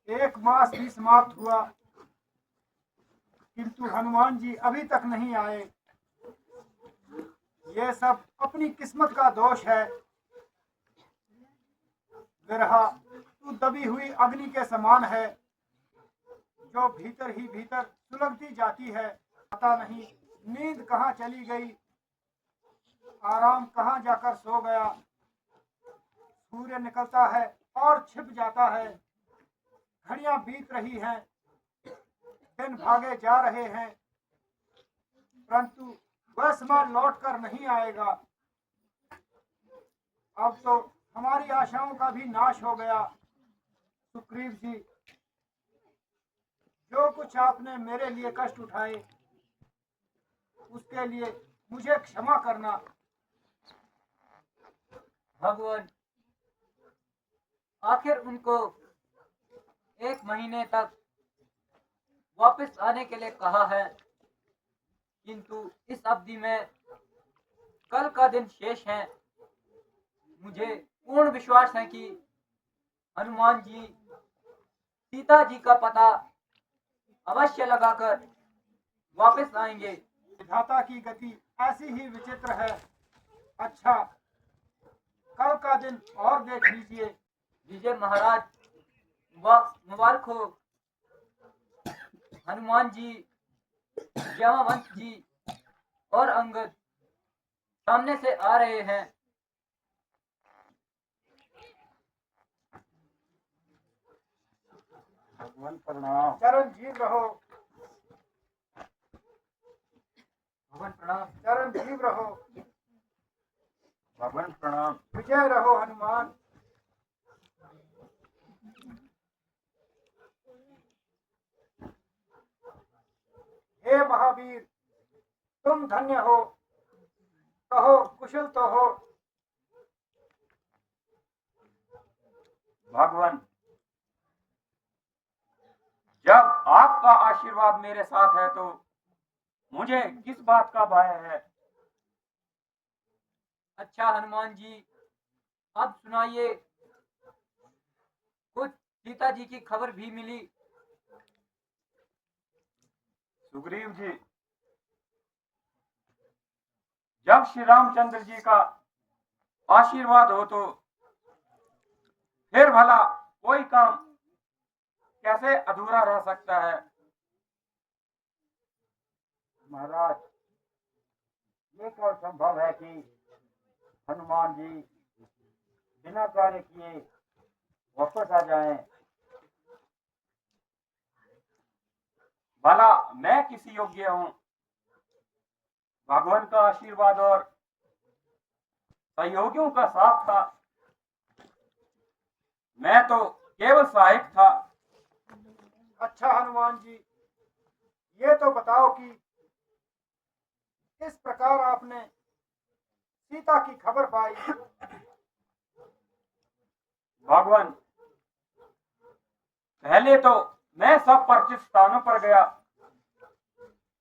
एक मास भी समाप्त हुआ, किंतु हनुमान जी अभी तक नहीं आए। ये सब अपनी किस्मत का दोष है। विरहा, तू दबी हुई अग्नि के समान है, जो भीतर ही भीतर सुलगती जाती है। पता नहीं नींद कहाँ चली गई, आराम कहाँ जाकर सो गया। सूर्य निकलता है और छिप जाता है, घड़ियां बीत रही हैं, दिन भागे जा रहे हैं, परंतु वह समय लौट कर नहीं आएगा। अब तो हमारी आशाओं का भी नाश हो गया। सुग्रीव जी, जो कुछ आपने मेरे लिए कष्ट उठाए, उसके लिए मुझे क्षमा करना। भगवान, आखिर उनको 1 महीने तक वापस आने के लिए कहा है, किंतु इस अवधि में कल का दिन शेष है। मुझे पूर्ण विश्वास है कि हनुमान जी सीता जी का पता अवश्य लगाकर वापस आएंगे। विधाता की गति ऐसी ही विचित्र है। अच्छा, कल का दिन और देख लीजिए। विजय महाराज, मुबारक हो। हनुमान जी, जामवंत जी और अंगद सामने से आ रहे हैं। भगवान प्रणाम। चरणजीव रहो। भगवान प्रणाम। चरणजीव रहो। भगवान प्रणाम। विजय रहो हनुमान। हे महावीर, तुम धन्य हो। कहो कुशल तो हो। भगवान, जब आपका आशीर्वाद मेरे साथ है तो मुझे किस बात का भय है। अच्छा हनुमान जी, अब सुनाइए। कुछ सीता जी की खबर भी मिली। सुग्रीव जी, जब श्री रामचंद्र जी का आशीर्वाद हो तो फिर भला कोई काम कैसे अधूरा रह सकता है। महाराज, ये क्या संभव है कि हनुमान जी बिना कार्य किए वापस आ जाएं? भला मैं किसी योग्य हूं। भगवान का आशीर्वाद और सहयोगियों का साथ था। मैं तो केवल सहायक था। अच्छा हनुमान जी, ये तो बताओ कि किस प्रकार आपने सीता की खबर पाई? भगवान, पहले तो मैं सब परिचित स्थानों पर गया,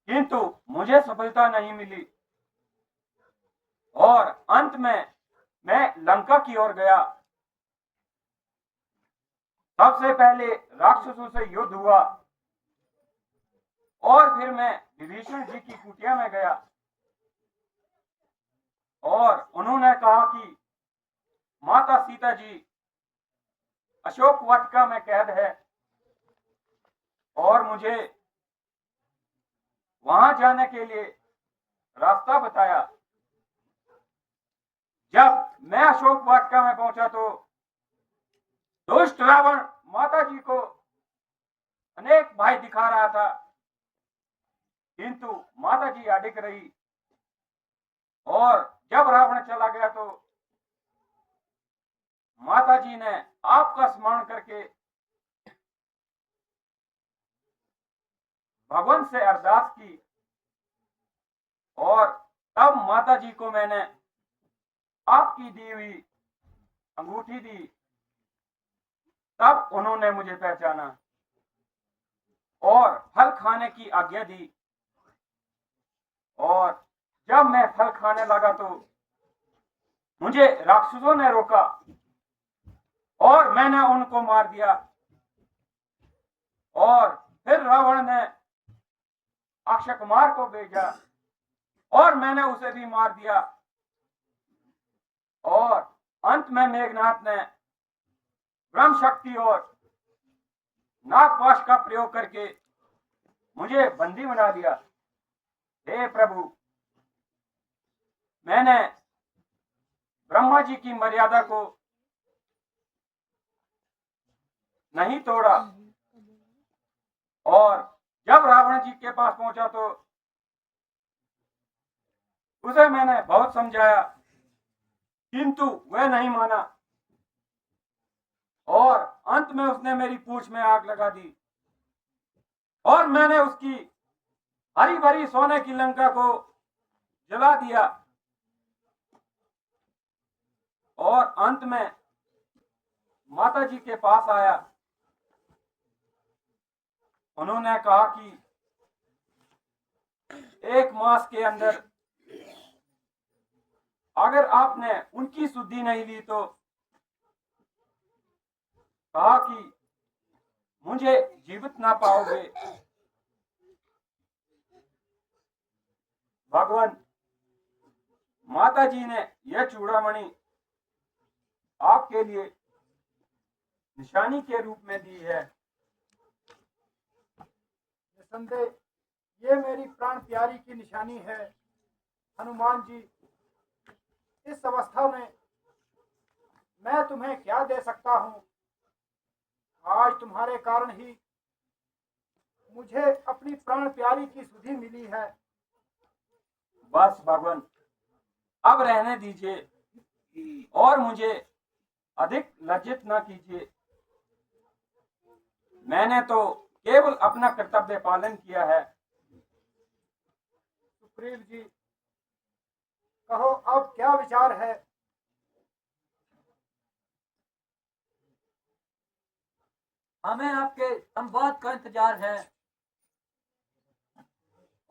किंतु मुझे सफलता नहीं मिली और अंत में मैं लंका की ओर गया। सबसे पहले राक्षसों से युद्ध हुआ और फिर मैं विभीषण जी की कुटिया में गया और उन्होंने कहा कि माता सीता जी अशोक वाटिका में कैद है और मुझे वहां जाने के लिए रास्ता बताया। जब मैं अशोक वाटिका में पहुंचा तो दुष्ट रावण माता जी को अनेक भाई दिखा रहा था, किंतु माता जी अडिग रही और जब रावण चला गया तो माता जी ने आपका स्मरण करके भगवान से अरदास की और तब माता जी को मैंने आपकी दी हुई अंगूठी दी। तब उन्होंने मुझे पहचाना और फल खाने की आज्ञा दी और जब मैं फल खाने लगा तो मुझे राक्षसों ने रोका और मैंने उनको मार दिया। और फिर रावण ने अक्षय कुमार को भेजा और मैंने उसे भी मार दिया। और अंत में मेघनाथ ने ब्रह्म शक्ति और नागपाश का प्रयोग करके मुझे बंदी बना दिया। हे प्रभु, मैंने ब्रह्मा जी की मर्यादा को नहीं तोड़ा और जब रावण जी के पास पहुंचा तो उसे मैंने बहुत समझाया, किंतु वह नहीं माना और अंत में उसने मेरी पूंछ में आग लगा दी और मैंने उसकी हरी भरी सोने की लंका को जला दिया। और अंत में माता जी के पास आया। उन्होंने कहा कि 1 मास के अंदर अगर आपने उनकी शुद्धि नहीं ली तो कहा कि मुझे जीवित ना पाओगे। भगवान माता जी ने यह चूड़ामणि आपके लिए निशानी के रूप में दी है। निसंदेह ये मेरी प्राण प्यारी की निशानी है। हनुमान जी, इस अवस्था में मैं तुम्हें क्या दे सकता हूँ? आज तुम्हारे कारण ही मुझे अपनी प्राण प्यारी की सुधि मिली है। बस भगवान, अब रहने दीजिए और मुझे अधिक लज्जित न कीजिए। मैंने तो केवल अपना कर्तव्य पालन किया है। सुग्रीव जी, कहो अब क्या विचार है? हमें आपके संवाद का इंतजार है।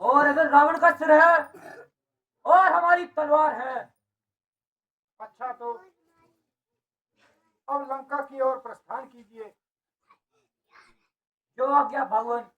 और अगर रावण का सिर है और हमारी तलवार है। अच्छा, तो अब लंका की ओर प्रस्थान कीजिए। जो आज्ञा भगवान।